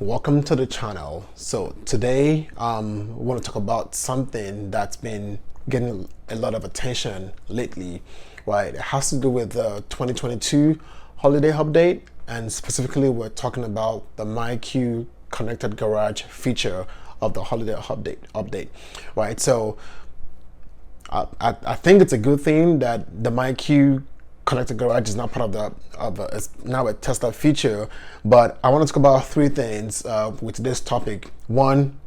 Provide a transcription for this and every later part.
welcome to the channel. So today we want to talk about something that's been getting a lot of attention lately, right? It has to do with the 2022 holiday update, and specifically we're talking about the MyQ Connected Garage feature of the holiday update, right? So I think it's a good thing that the MyQ Connected Garage is not part of it's now a Tesla feature. But I want to talk about three things with this topic. One,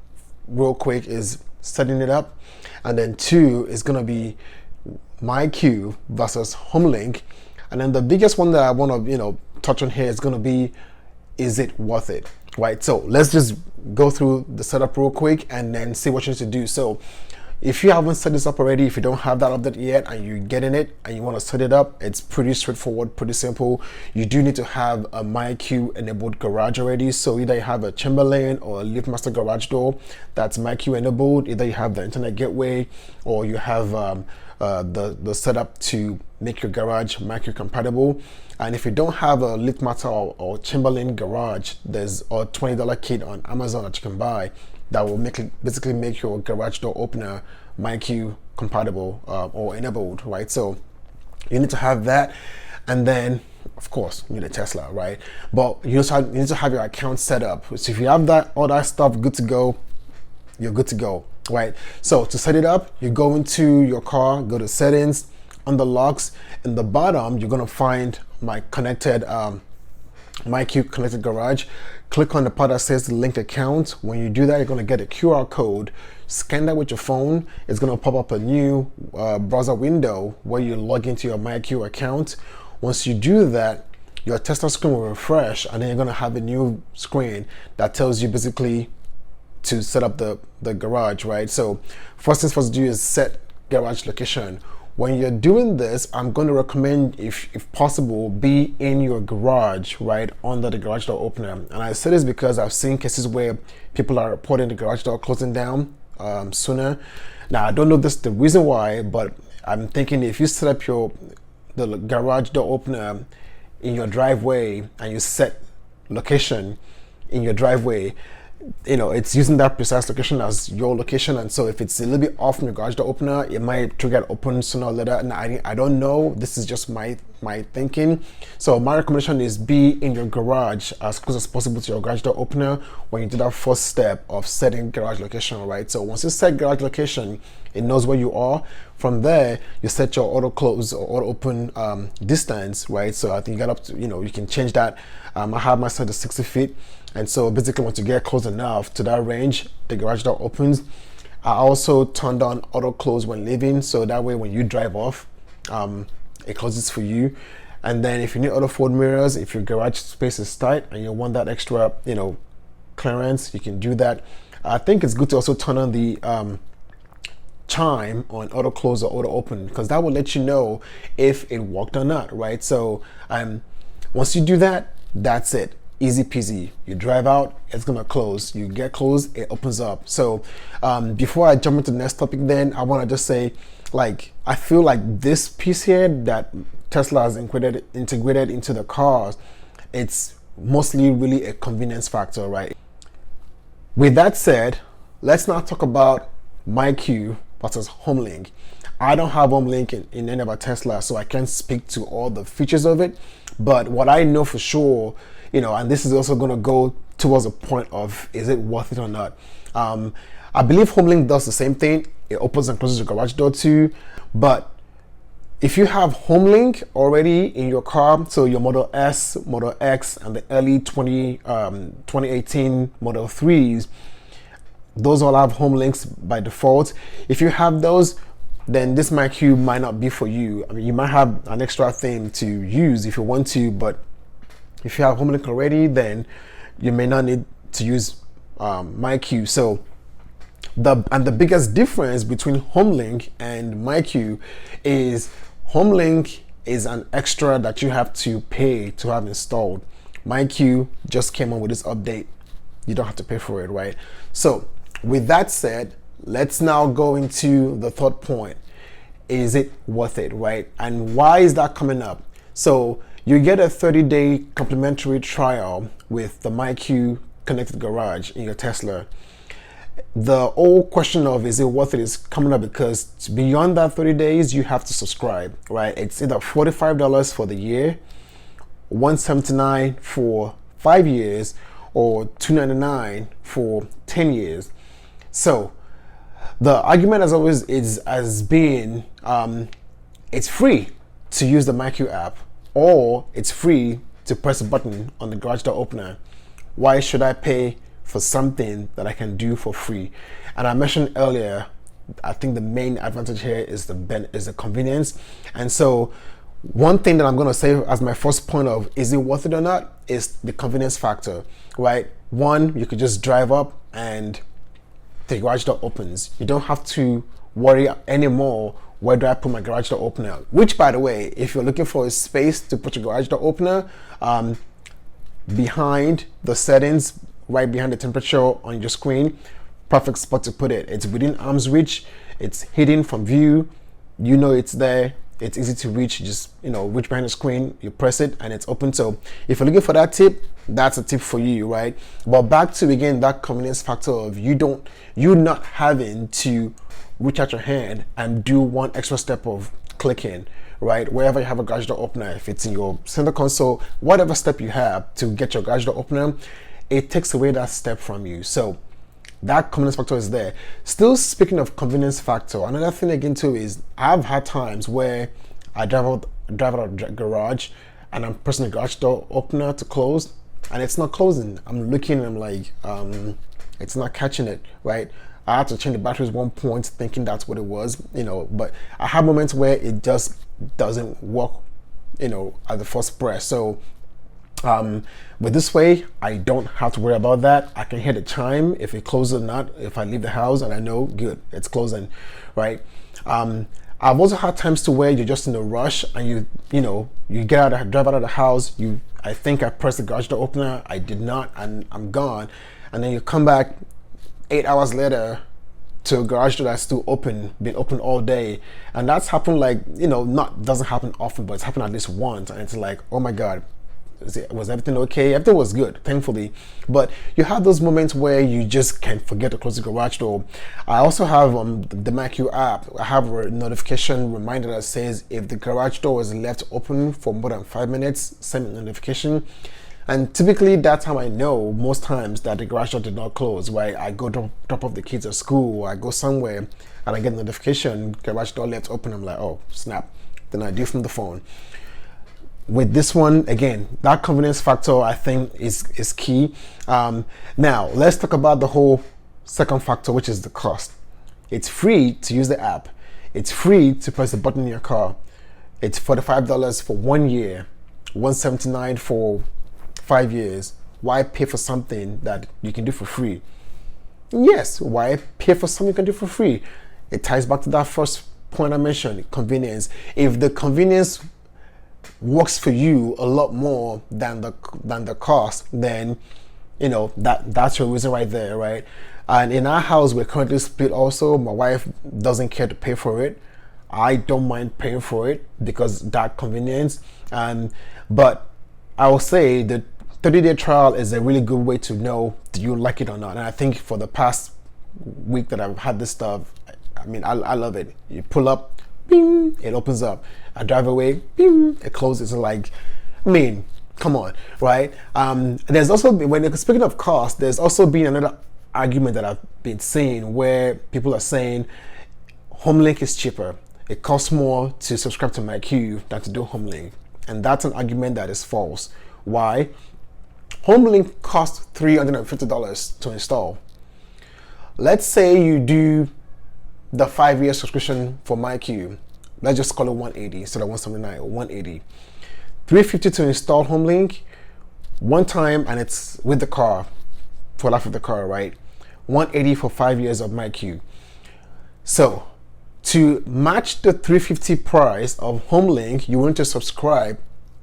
real quick, is setting it up, and then two is going to be MyQ versus Homelink, and then the biggest one that I want to touch on here is going to be, is it worth it, right? So let's just go through the setup real quick and then see what you need to do. So if you haven't set this up already, if you don't have that update yet and you're getting it and you want to set it up, it's pretty straightforward, pretty simple. You do need to have a MyQ enabled garage already. So either you have a Chamberlain or a LiftMaster garage door that's MyQ enabled. Either you have the internet gateway or you have the setup to make your garage MyQ compatible. And if you don't have a LiftMaster or Chamberlain garage, there's a $20 kit on Amazon that you can buy that will basically make your garage door opener MyQ compatible or enabled, right? So you need to have that, and then of course you need a Tesla, right? But you need to have your account set up. So if you have all that stuff good to go, you're good to go, right? So to set it up, you go into your car, go to settings, under locks, in the bottom you're gonna find MyQ Connected Garage. Click on the part that says link account. When you do that, you're going to get a QR code. Scan that with your phone. It's going to pop up a new browser window where you log into your MyQ account. Once you do that, your Tesla screen will refresh, and then you're going to have a new screen that tells you basically to set up the garage, right? So first things first to do is set garage location. When you're doing this, I'm going to recommend, if possible, be in your garage, right, under the garage door opener. And I say this because I've seen cases where people are reporting the garage door closing down sooner. Now, I don't know the reason why, but I'm thinking if you set up the garage door opener in your driveway and you set location in your driveway, it's using that precise location as your location, and so if it's a little bit off from your garage door opener, it might trigger it open sooner or later. And I don't know, this is just my thinking. So my recommendation is be in your garage as close as possible to your garage door opener when you do that first step of setting garage location, right? So once you set garage location, it knows where you are. From there, you set your auto close or auto open distance, right? So I think you got up to, you can change that. I have my set to 60 feet. And so basically once you get close enough to that range, the garage door opens. I also turned on auto close when leaving, so that way when you drive off, it closes for you. And then if you need auto fold mirrors, if your garage space is tight and you want that extra, clearance, you can do that. I think it's good to also turn on the chime on auto close or auto open, because that will let you know if it worked or not, right? So once you do that, that's it. Easy peasy. You drive out, it's gonna close. You get closed, it opens up. So before I jump into the next topic, then I want to just say, I feel like this piece here that Tesla has integrated into the cars, it's mostly really a convenience factor, right? With that said, let's now talk about MyQ versus Homelink. I don't have Homelink in any of our Tesla, so I can't speak to all the features of it. But what I know for sure, and this is also going to go towards a point of, is it worth it or not? I believe Homelink does the same thing. It opens and closes your garage door too. But if you have Homelink already in your car, so your Model S, Model X, and the early 2018 Model 3s, those all have Homelinks by default. If you have those, then this MyQ might not be for you. I mean, you might have an extra thing to use if you want to, but if you have Homelink already, then you may not need to use MyQ. So the biggest difference between Homelink and MyQ is Homelink is an extra that you have to pay to have installed. MyQ just came on with this update. You don't have to pay for it, right? So with that said, let's now go into the third point. Is it worth it, right? And why is that coming up? So you get a 30-day complimentary trial with the MyQ Connected Garage in your Tesla. The whole question of is it worth it is coming up because beyond that 30 days, you have to subscribe, right? It's either $45 for the year, $179 for 5 years, or $299 for 10 years. So the argument as always has been it's free to use the MyQ app, or it's free to press a button on the garage door opener. Why should I pay for something that I can do for free? And I mentioned earlier, I think the main advantage here is the convenience. And so one thing that I'm going to say as my first point of is it worth it or not is the convenience factor, right? One, you could just drive up and the garage door opens. You don't have to worry anymore, where do I put my garage door opener? Which, by the way, if you're looking for a space to put your garage door opener, behind the settings, right behind the temperature on your screen, perfect spot to put it. It's within arm's reach, it's hidden from view, you know it's there, it's easy to reach. Just reach behind the screen, you press it and it's open. So if you're looking for that tip, that's a tip for you, right? But back to again that convenience factor of you not having to reach out your hand and do one extra step of clicking, right? Wherever you have a garage door opener, if it's in your center console, whatever step you have to get your garage door opener, it takes away that step from you. So that convenience factor is there. Still speaking of convenience factor, another thing again too is I've had times where I drive out of the garage and I'm pressing the garage door opener to close and it's not closing. I'm looking and I'm like, it's not catching it, right? I had to change the batteries one point thinking that's what it was, but I have moments where it just doesn't work, at the first press. So but this way I don't have to worry about that. I can hear the chime if it closes or not. If I leave the house and I know good, it's closing, right? I've also had times to where you're just in a rush and you drive out of the house. I think I pressed the garage door opener, I did not, and I'm gone. And then you come back 8 hours later to a garage door that's still been open all day. And that's happened doesn't happen often, but it's happened at least once. And it's like, oh my God, was everything okay? Everything was good, thankfully. But you have those moments where you just can forget to close the garage door. I also have the MyQ app. I have a notification reminder that says if the garage door is left open for more than 5 minutes, send me a notification. And typically that's how I know most times that the garage door did not close, right? I go drop off the kids at school, or I go somewhere and I get a notification, garage door left open. I'm like, oh snap. Then I do from the phone. With this one, again, that convenience factor I think is key. Now let's talk about the whole second factor, which is the cost. It's free to use the app. It's free to press the button in your car. It's $45 for 1 year, $179 for 5 years. Why pay for something that you can do for free? Yes, why pay for something you can do for free? It ties back to that first point I mentioned, convenience. If the convenience works for you a lot more than the cost, then that's your reason right there, right? And in our house, we're currently split also. My wife doesn't care to pay for it. I don't mind paying for it because that convenience. But I will say the 30-day trial is a really good way to know do you like it or not. And I think for the past week that I've had this stuff, I love it. You pull up, bing, it opens up. I drive away, bing, it closes. Like, come on, right? There's also, speaking of cost, there's also been another argument that I've been seeing where people are saying Homelink is cheaper. It costs more to subscribe to MyQ than to do Homelink. And that's an argument that is false. Why? Homelink costs $350 to install. Let's say you do the 5-year subscription for MyQ. Let's just call it 180 instead of 179 or 180. $350 to install Homelink one time, and it's with the car for life of the car, right? 180 for 5 years of MyQ. So to match the $350 price of Homelink, you want to subscribe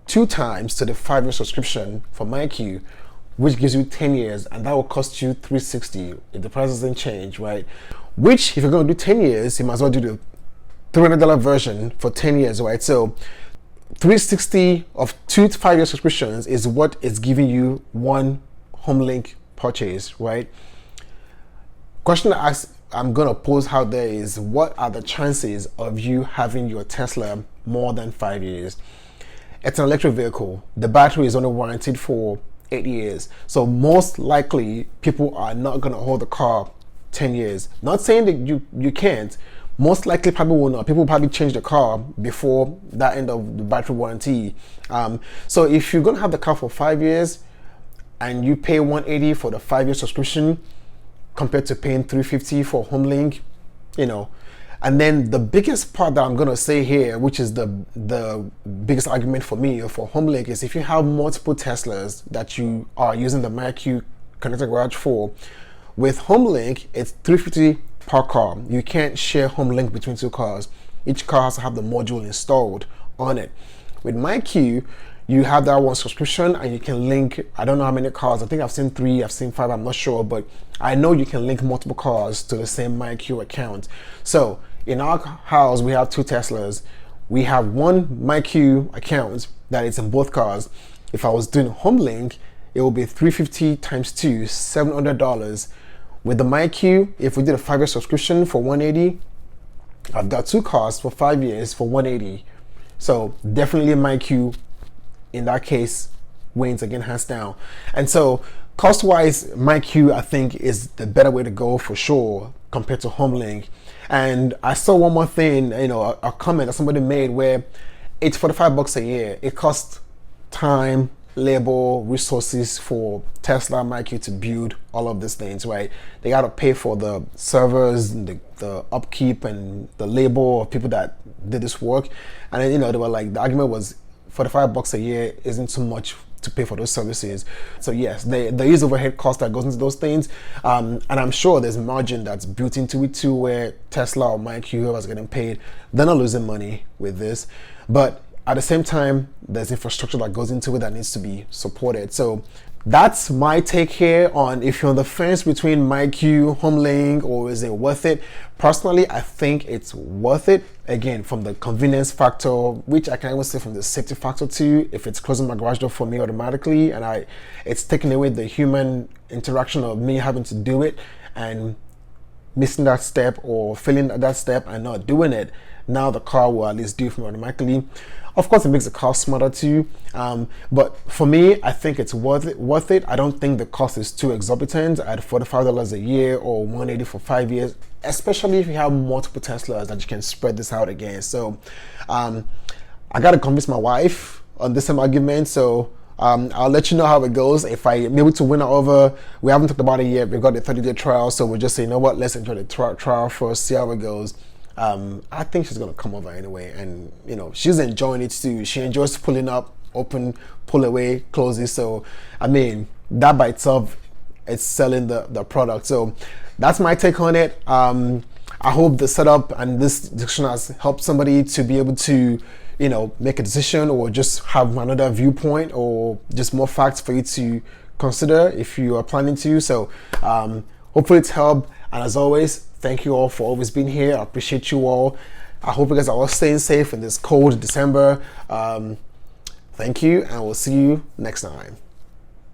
2 times to the 5-year subscription for MyQ, which gives you 10 years, and that will cost you $360 if the price doesn't change, right? Which, if you're going to do 10 years, you might as well do the $300 version for 10 years, right? So $360 of 2 to 5 year subscriptions is what is giving you one Homelink purchase, right? Question I'm gonna pose out there is, what are the chances of you having your Tesla more than 5 years? It's an electric vehicle. The battery is only warranted for 8 years. So most likely people are not gonna hold the car 10 years. Not saying that you can't. Most likely probably will not. People will probably change the car before that end of the battery warranty. So if you're gonna have the car for 5 years and you pay $180 for the 5-year subscription, compared to paying $350 for Homelink, and then the biggest part that I'm gonna say here, which is the biggest argument for me for Homelink, is if you have multiple Teslas that you are using the MyQ Connected Garage for, with Homelink, it's $350 per car. You can't share Homelink between two cars. Each car has to have the module installed on it. With MyQ, you have that one subscription and you can link, I don't know how many cars, I think I've seen 3, I've seen 5, I'm not sure, but I know you can link multiple cars to the same MyQ account. So in our house, we have 2 Teslas. We have one MyQ account that is in both cars. If I was doing Homelink, it will be $350 times 2, $700. With the MyQ, if we did a 5-year subscription for $180, I've got 2 cars for 5 years for $180. So definitely MyQ in that case wins again, hands down. And so cost-wise, MyQ I think is the better way to go for sure compared to Homelink. And I saw one more thing, a comment that somebody made where it's $45 a year. It costs time, labor, resources for Tesla, MyQ to build all of these things, right? They got to pay for the servers, the upkeep, and the labor of people that did this work. And then, they were like, the argument was $45 a year isn't too much to pay for those services. So yes, there is overhead cost that goes into those things, and I'm sure there's margin that's built into it too, where Tesla or MyQ, whoever's getting paid, they're not losing money with this. But at the same time, there's infrastructure that goes into it that needs to be supported. So that's my take here on if you're on the fence between MyQ, Homelink, or is it worth it. Personally, I think it's worth it. Again, from the convenience factor, which I can even say from the safety factor too. If it's closing my garage door for me automatically, and it's taking away the human interaction of me having to do it and missing that step or failing that step and not doing it. Now the car will at least do it for me automatically. Of course, it makes the car smarter too, but for me, I think it's worth it. I don't think the cost is too exorbitant at $45 a year or $180 for 5 years, especially if you have multiple Teslas that you can spread this out again. So I got to convince my wife on this same argument, so I'll let you know how it goes. If I'm able to win her over, we haven't talked about it yet. We've got the 30-day trial, so we'll just say, let's enjoy the trial first, see how it goes. I think she's gonna come over anyway, and she's enjoying it too. She enjoys pulling up, open, pull away, close it. So I mean, that by itself, it's selling the product. So that's my take on it. I hope the setup and this discussion has helped somebody to be able to make a decision, or just have another viewpoint, or just more facts for you to consider if you are planning to. So hopefully it's helped, and as always, thank you all for always being here. I appreciate you all. I hope you guys are all staying safe in this cold December. Thank you, and we'll see you next time.